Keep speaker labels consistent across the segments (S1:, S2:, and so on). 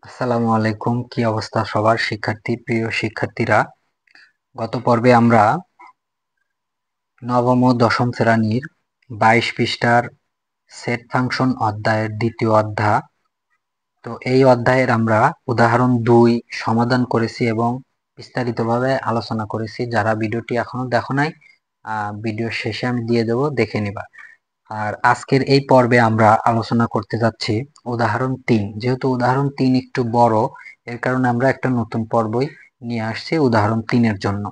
S1: আসসালামু আলাইকুম। কি অবস্থা সবার? প্রিয় শিক্ষার্থীরা, গত পর্বে আমরা নবম ও দশম শ্রেণীর 22 পৃষ্ঠার সেট ফাংশন অধ্যায়ের দ্বিতীয় অধ্যায়। তো এই অধ্যায়ের আমরা উদাহরণ 2 সমাধান করেছি এবং বিস্তারিতভাবে আলোচনা করেছি। যারা ভিডিওটি এখনো দেখো নাই, ভিডিও শেষে আমি দিয়ে দেবো, দেখে নিবা। আর আজকের এই পর্বে আমরা আলোচনা করতে যাচ্ছি উদাহরণ 3। যেহেতু উদাহরণ 3 একটু বড়, এর কারণে আমরা একটা নতুন পর্বই নিয়ে আসছি উদাহরণ 3 এর জন্য।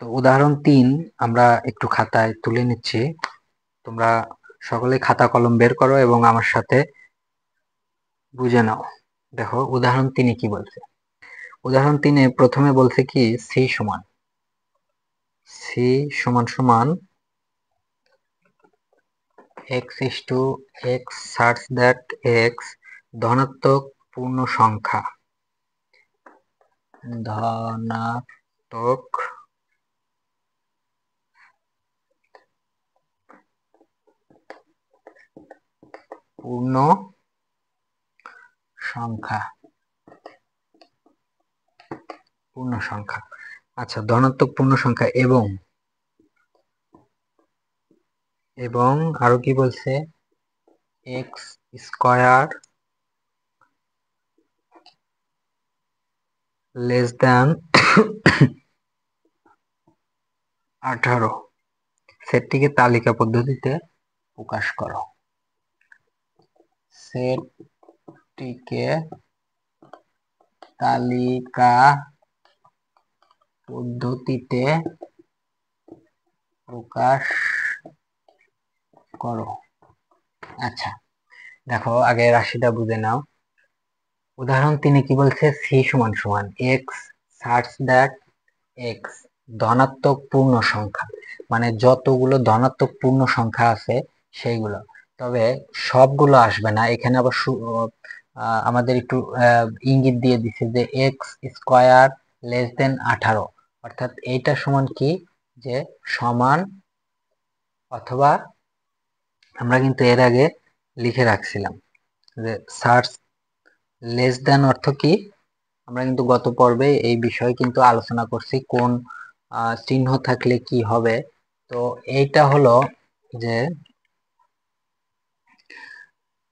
S1: তো উদাহরণ 3 আমরা একটু খাতায় তুলে নিচ্ছি। তোমরা সকলে খাতা কলম বের করো এবং আমার সাথে বুঝে নাও। দেখো উদাহরণ 3 কি বলছে। উদাহরণ 3 প্রথমে বলছে কি c সমান x is to x such that x ধনাত্মক পূর্ণ সংখ্যা ধনাত্মক পূর্ণ সংখ্যা আচ্ছা, ধনাত্মক পূর্ণ সংখ্যা এবং আরো কি বলছে, এক্স স্কয়ার লেস দ্যান 18। সেটটিকে তালিকা পদ্ধতিতে প্রকাশ করো। সেটটিকে তালিকা পদ্ধতিতে প্রকাশ করো। আচ্ছা, দেখো আগে রাশিটা বুঝে নাও। উদাহরণ 3 কি বলছে, c== x such that x ধনাত্মক পূর্ণ সংখ্যা, মানে যতগুলো ধনাত্মক পূর্ণ সংখ্যা আছে সেইগুলো। তবে সবগুলো আসবে না, এখানে আবার আমাদের একটু ইঙ্গিত দিয়ে দিছে যে এক্স স্কয়ার লেস দেন 18, অর্থাৎ এইটা সমান কি, যে সমান অথবা, আমরা কিন্তু এর আগে লিখে রাখছিলাম যে সার্চ লেস দেন অর্থ কি। আমরা কিন্তু গত পর্বে এই বিষয়ে কিন্তু আলোচনা করছি, কোন চিহ্ন থাকলে কি হবে। তো এইটা হলো যে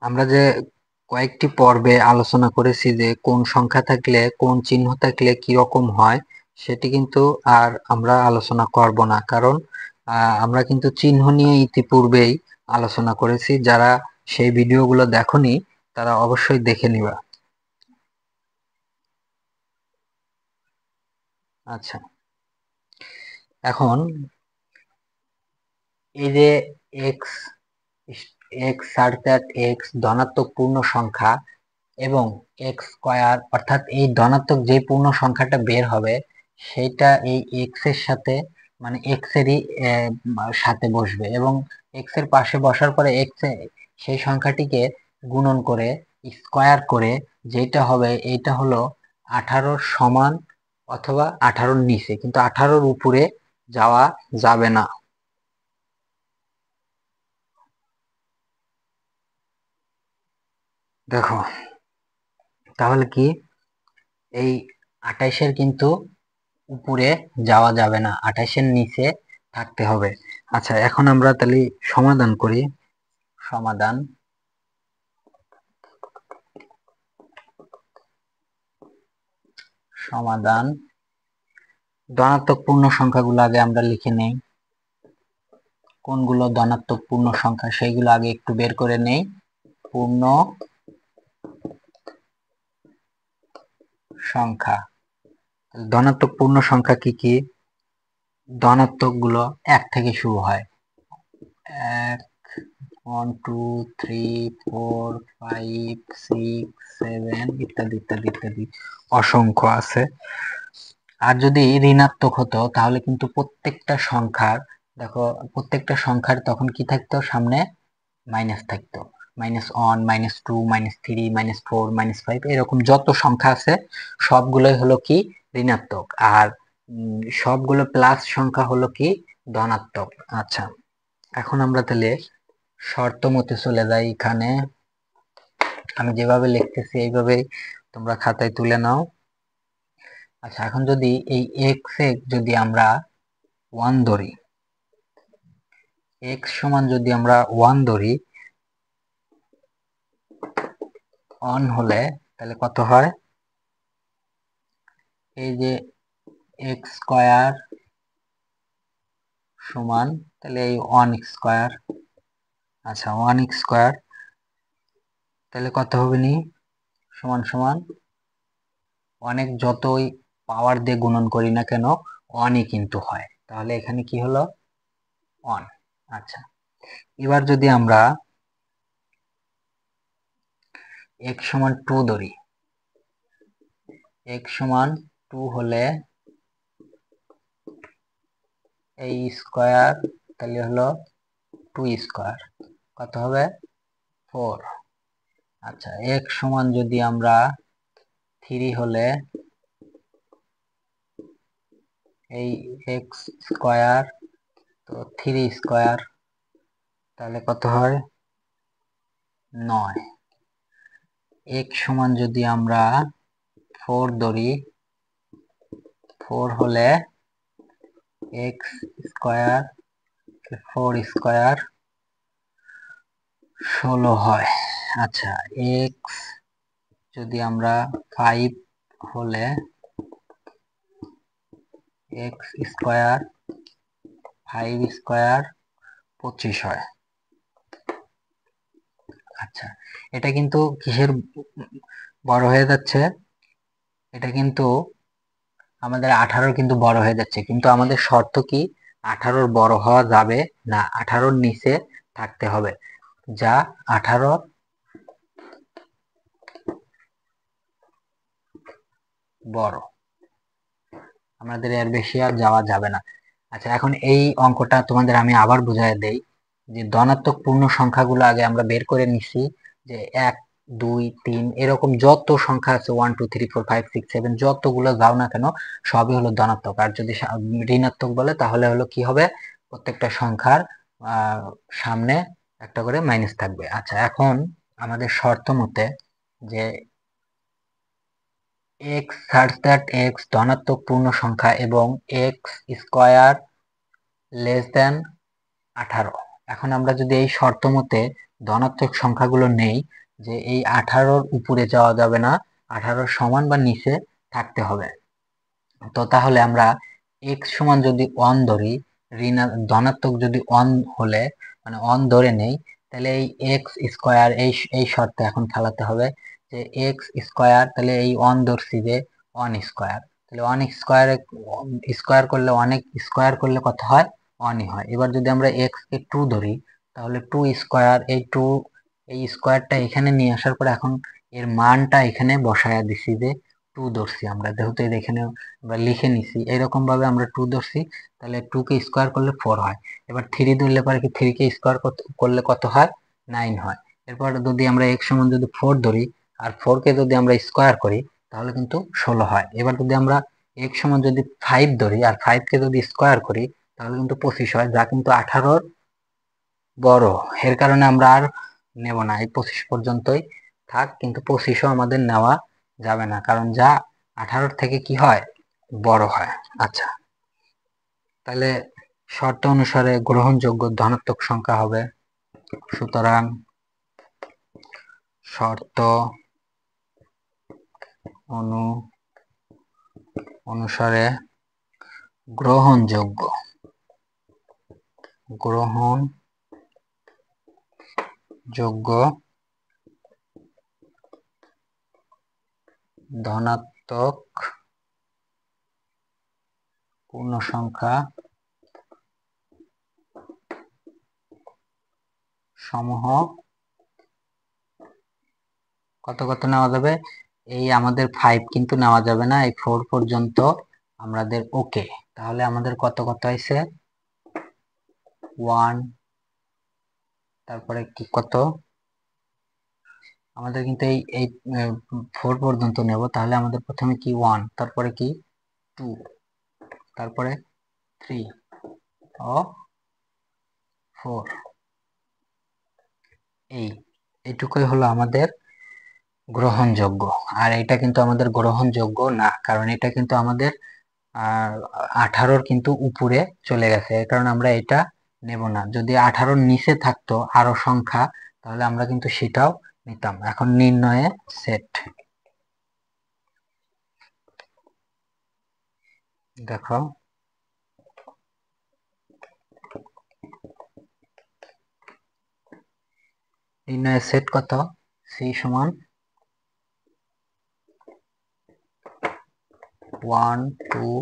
S1: আমরা যে কয়েকটি পর্বে আলোচনা করেছি যে কোন সংখ্যা থাকলে, কোন চিহ্ন থাকলে কি রকম হয়, সেটি কিন্তু আর আমরা আলোচনা করব না, কারণ আমরা কিন্তু চিহ্ন নিয়ে ইতিপূর্বেই আলোচনা করেছি। যারা সেই ভিডিওগুলো দেখোনি তারা অবশ্যই দেখে নিবা। আচ্ছা, এখন এই যে এক্স এক্স অর্থাৎ এক্স ধনাত্মক পূর্ণ সংখ্যা এবং এক্স স্কয়ার অর্থাৎ এই ধনাত্মক যে পূর্ণ সংখ্যাটা বের হবে সেটা এই এক্স এর সাথে, মানে এক্স এরই সাথে বসবে এবং এক্স এর পাশে বসার পরে এক্স সেই সংখ্যাটিকে গুণন করে স্কয়ার করে যেটা হবে এইটা হলো 18 সমান অথবা 18 নিচে, কিন্তু 18 উপরে যাওয়া যাবে না। দেখো তাহলে কি, এই 28 কিন্তু উপরে যাওয়া যাবে না, 28 নিচে থাকতে হবে। আচ্ছা, এখন আমরা তাহলে সমাধান করি। সমাধান সমাধান ধনাত্মক পূর্ণ সংখ্যাগুলো আগে আমরা লিখে নেই। কোনগুলো ধনাত্মক পূর্ণ সংখ্যা সেইগুলো আগে একটু বের করে নেই। পূর্ণ সংখ্যা, ধনাত্মক পূর্ণ সংখ্যা কি কি? ধনাত্মক গুলো 1 থেকে শুরু হয়। 1, 1 2 3 4 5 6 7 ইত্যাদি ইত্যাদি ইত্যাদি অসংখ্য আছে। আর যদি ঋণাত্মক হতো তাহলে কিন্তু প্রত্যেকটা সংখ্যার, দেখো প্রত্যেকটা সংখ্যার তখন কি থাকতো, সামনে মাইনাস থাকতো। -1, -2, -3, -4, -5 এরকম যত সংখ্যা আছে সবগুলোই হলো কি ঋণাত্মক, আর সবগুলো প্লাস সংখ্যা হলো কি ধনাত্মক। আচ্ছা, এখন আমরা তাহলে শর্ত মতে চলে যাই। এখানে আমি যেভাবে লিখতেছি এইভাবে তোমরা খাতায় তুলে নাও। আচ্ছা, এখন যদি এই এক্স যদি আমরা 1 ধরি, এক্স সমান যদি আমরা 1 ধরি, অন হলে তাহলে কত হয়? এই যে এক্স স্কয়ার সমান তাহলে এই 1 স্কয়ার, আচ্ছা 1 স্কয়ার তাহলে কত হবে নি? সমান সমান অনেক যতই পাওয়ার দিয়ে গুণন করি না কেন 1ই কিন্তু হয়, তাহলে এখানে কি হলো? 1। আচ্ছা, এবার যদি আমরা x সমান 2 ধরি, x সমান 2 হলে এই স্কয়ার তাহলে হলো 2 স্কয়ার, কত হবে? 4। আচ্ছা, x সমান যদি আমরা 3 হলে এই x স্কয়ার তো 3 স্কয়ার তাহলে কত হয়? 9। x সমান যদি আমরা 4 ধরি, 4 হলে x স্কয়ার 4 স্কয়ার 16 হয়। আচ্ছা, x যদি আমরা 5 হলে x স্কয়ার 5 স্কয়ার 25 হয়। আচ্ছা, এটা কিন্তু কিসের বড় হয়ে যাচ্ছে? এটা কিন্তু আমাদের 18 কিন্তু বড় হয়ে যাচ্ছে, কিন্তু আমাদের শর্ত কি? 18 বড় হওয়া যাবে না, 18 নিচে থাকতে হবে, যা 18 বড়, আমাদের এর বেশি আর যাওয়া যাবে না। আচ্ছা, এখন এই অঙ্কটা তোমাদের আমি আবার বুঝাই দেই যে ধনাত্মক পূর্ণ সংখ্যাগুলো আগে আমরা বের করে নিছি, যে 1 2 3 এরকম যত সংখ্যা আছে 1 2 3 4 5 6 7 যতগুলো যাও না কেন সবই হলো ধনাত্মক, আর যদি ঋণাত্মক বলে তাহলে হলো কি হবে? প্রত্যেকটা সংখ্যার সামনে একটা করে মাইনাস থাকবে। আচ্ছা, এখন আমাদের শর্ত মতে যে x such that x ধনাত্মক পূর্ণ সংখ্যা এবং x স্কয়ার লেস দেন 18। এখন আমরা যদি এই শর্ত মতে ধনাত্মক সংখ্যাগুলো নেই, যে এই 18-র উপরে যাওয়া যাবে না, 18 সমান বা নিচে থাকতে হবে, তো তাহলে আমরা x সমান যদি 1 ধরি, ধনাত্মক যদি 1 হলে মানে 1 ধরে নেই, তাহলে এই x স্কয়ার এই শর্তে এখন খেলাতে হবে যে x স্কয়ার, তাহলে এই 1 ধরছি যে 1 স্কয়ার, তাহলে 1 স্কয়ার স্কয়ার করলে অনেক স্কয়ার করলে কত হয়? 1ই হয়। এবার যদি আমরা x কে 2 ধরি, তাহলে 2 স্কয়ার, এই 2 এই স্কয়ারটা এখানে নিয়ে আসার পর এখন এর মানটা এখানে বসায়া দিছি যে 2 ধরছি আমরা, যেহেতু এখানে আমরা লিখে নিছি, এরকম ভাবে আমরা 2 ধরছি, তাহলে 2 কে স্কয়ার করলে 4 হয়। এবার 3 ধরলে পরে কি 3 কে স্কয়ার করলে কত হয়? 9 হয়। এরপর যদি আমরা x সমান যদি 4 ধরি আর 4 কে যদি আমরা স্কয়ার করি তাহলে কিন্তু 16 হয়। এবার যদি আমরা x সমান যদি 5 ধরি আর 5 কে যদি স্কয়ার করি তাহলে কিন্তু 25 হয়, যা কিন্তু 18-র বড়, এর কারণে আমরা আর নেব না, এই 25 পর্যন্তই থাক, কিন্তু 25ও আমাদের নেওয়া যাবে না, কারণ যা 18-র থেকে কি হয়? বড় হয়। আচ্ছা, তাহলে শর্ত অনুসারে গ্রহণযোগ্য ধনাত্মক সংখ্যা হবে, সুতরাং শর্ত অনুসারে গ্রহণযোগ্য ধনাত্মক পূর্ণ সংখ্যা সমূহ কত কত নেওয়া যাবে? এই আমাদের 5 কিন্তু নেওয়া যাবে না, এই 4 পর্যন্ত আমাদের ওকে। তাহলে আমাদের কত কত হয়েছে? 1, তারপরে কি কত? আমাদের কিন্তু এই 4 পর্যন্ত নেব, তাহলে আমাদের প্রথমে কি 1, তারপরে কি 2, তারপরে 3 ও 4, এইটুকুই হলো আমাদের গ্রহণযোগ্য। আর এটা কিন্তু আমাদের গ্রহণযোগ্য না, কারণ এটা কিন্তু আমাদের 18 কিন্তু উপরে চলে গেছে, এই কারণে আমরা এটা নেব না। যদি 18 নিচে থাকতো আরো সংখ্যা, তাহলে আমরা কিন্তু সেটাও নিতাম। এখন নির্ণয়ে সেট, দেখো নির্ণয়ে সেট কত, সি সমান 1 2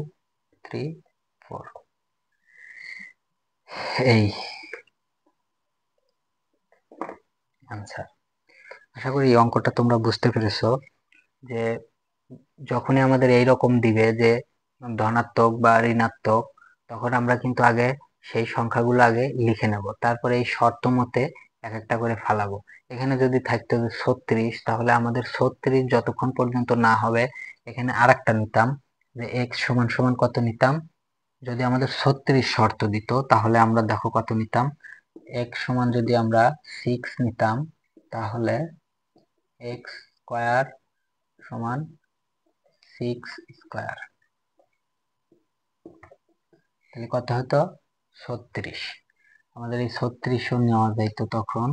S1: 3 4, এই আনসার। আশা করি এই অঙ্কটা তোমরা বুঝতে পেরেছো, যে যখনই আমাদের এইরকম দিবে যে ধনাত্মক বা ঋণাত্মক, তখন আমরা কিন্তু আগে সেই সংখ্যাগুলো আগে লিখে নেব, তারপরে এই শর্ত মতে এক একটা করে ফালাবো। এখানে যদি থাকতো 36, তাহলে আমাদের 36 যতক্ষণ পর্যন্ত না হবে, এখানে আরেকটা নিতাম, যে x সমান সমান কত নিতাম। যদি আমাদের 36 শর্ত দিত, তাহলে আমরা দেখো কত নিতাম, x সমান যদি আমরা 6 নিতাম, তাহলে x স্কয়ার সমান 6 স্কয়ার, তাহলে কত হতো 36। আমাদের এই 36ও নেওয়া যাইত তখন।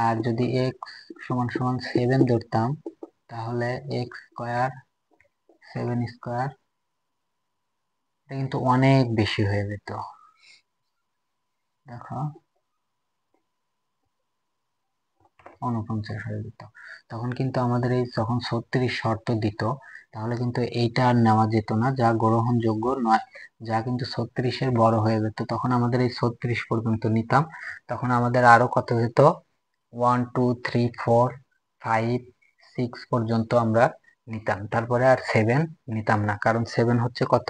S1: আর যদি x সমান সমান 7 ধরতাম, তাহলে x স্কয়ার 7 স্কয়ার, এটা কিন্তু অনেক বেশি হয়ে যেত। দেখো 49 হয়ে যেত। তখন কিন্তু আমাদের এই যখন 36 শর্ত দিত, তাহলে কিন্তু এইটা আর নেওয়া যেত না, যা গ্রহণযোগ্য নয়, যা কিন্তু 36-এর বড় হয়ে যেত। তখন আমাদের এই 36 পর্যন্ত নিতাম। তখন আমাদের আরো কত যেত, 1 2 3 4 5 6 পর্যন্ত আমরা নিতাম, তারপরে আর 7 নিতাম না, কারণ 7 হচ্ছে কত,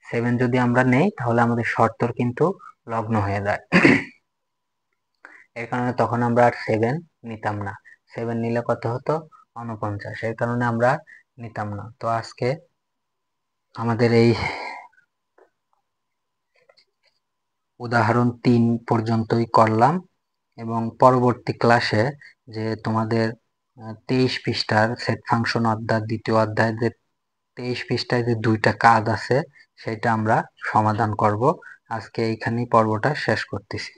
S1: 7 যদি আমরা নেই তাহলে আমাদের শর্তর কিন্তু লগ্ন হয়ে যায়। এর কারণে তখন আমরা আর 7 নিতাম না। 7 নিলে কত হতো 49, এর কারণে আমরা নিতাম না। তো আজকে আমাদের এই উদাহরণ 3 পর্যন্তই করলাম, এবং পরবর্তী ক্লাসে যে তোমাদের 23 পৃষ্ঠার সেট ফাংশন অধ্যায়, দ্বিতীয় অধ্যায়ের যে 23 পৃষ্ঠায় যে দুইটা কাজ আছে, সেটা আমরা সমাধান করব। আজকে এইখানেই পর্বটা শেষ করতেছি।